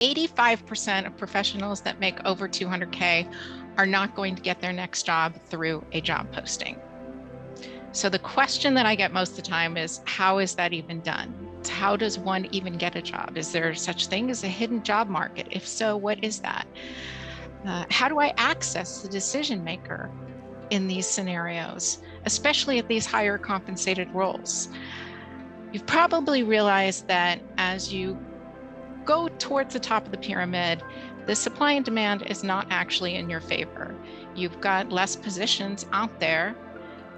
85% of professionals that make over 200K are not going to get their next job through a job posting. So the question that I get most of the time is, how is that even done? How does one even get a job? Is there such thing as a hidden job market? If so, what is that? How do I access the decision maker in these scenarios, especially at these higher compensated roles? You've probably realized that as you go towards the top of the pyramid, the supply and demand is not actually in your favor. You've got less positions out there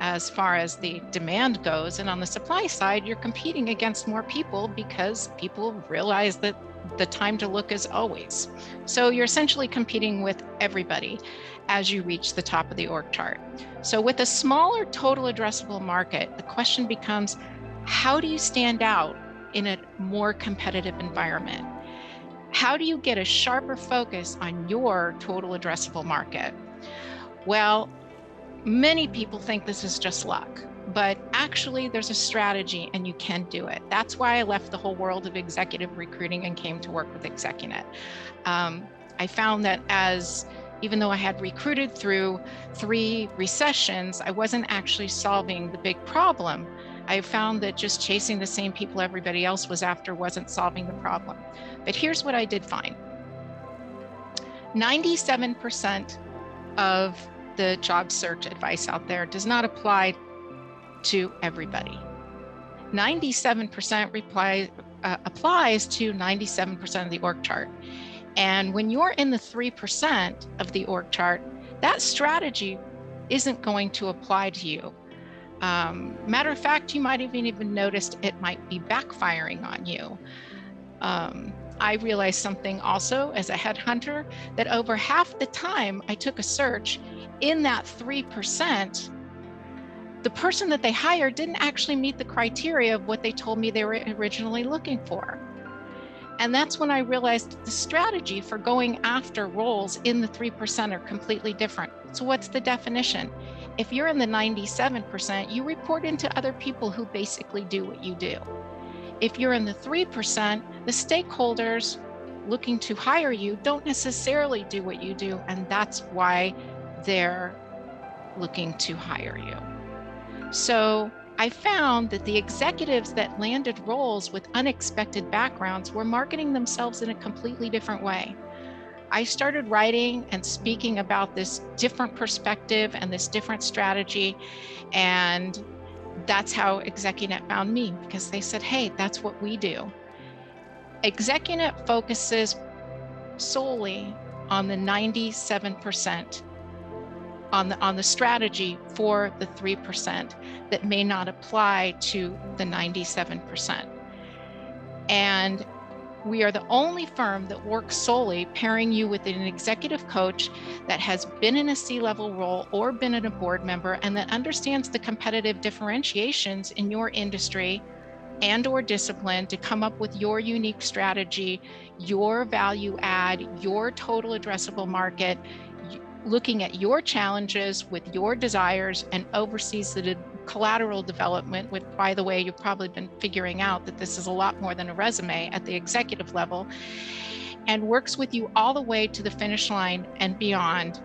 as far as the demand goes. And on the supply side, you're competing against more people because people realize that the time to look is always. So you're essentially competing with everybody as you reach the top of the org chart. So with a smaller total addressable market, the question becomes, how do you stand out in a more competitive environment? How do you get a sharper focus on your total addressable market? Well, many people think this is just luck, but actually there's a strategy and you can do it. That's why I left the whole world of executive recruiting and came to work with ExecuNet. I found that even though I had recruited through 3 recessions, I wasn't actually solving the big problem. I found that just chasing the same people everybody else was after wasn't solving the problem. But here's what I did find. 97% of the job search advice out there does not apply to everybody. 97% applies to 97% of the org chart. And when you're in the 3% of the org chart, that strategy isn't going to apply to you. Matter of fact, you might have even noticed it might be backfiring on you. I realized something also as a headhunter, that over half the time I took a search in that 3%, the person that they hired didn't actually meet the criteria of what they told me they were originally looking for. And that's when I realized the strategy for going after roles in the 3% are completely different. So what's the definition? If you're in the 97%, you report into other people who basically do what you do. If you're in the 3%, the stakeholders looking to hire you don't necessarily do what you do, and that's why they're looking to hire you. So I found that the executives that landed roles with unexpected backgrounds were marketing themselves in a completely different way. I started writing and speaking about this different perspective and this different strategy, and that's how ExecuNet found me, because they said, hey, that's what we do. ExecuNet focuses solely on the 97%, on the strategy for the 3% that may not apply to the 97%. And we are the only firm that works solely pairing you with an executive coach that has been in a C-level role or been in a board member and that understands the competitive differentiations in your industry and or discipline to come up with your unique strategy, your value add, your total addressable market, looking at your challenges with your desires, and oversees the collateral development, which, by the way, you've probably been figuring out that this is a lot more than a resume at the executive level, and works with you all the way to the finish line and beyond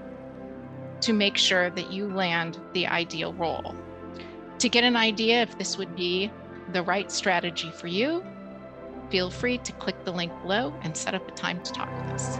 to make sure that you land the ideal role. To get an idea if this would be the right strategy for you, feel free to click the link below and set up a time to talk with us.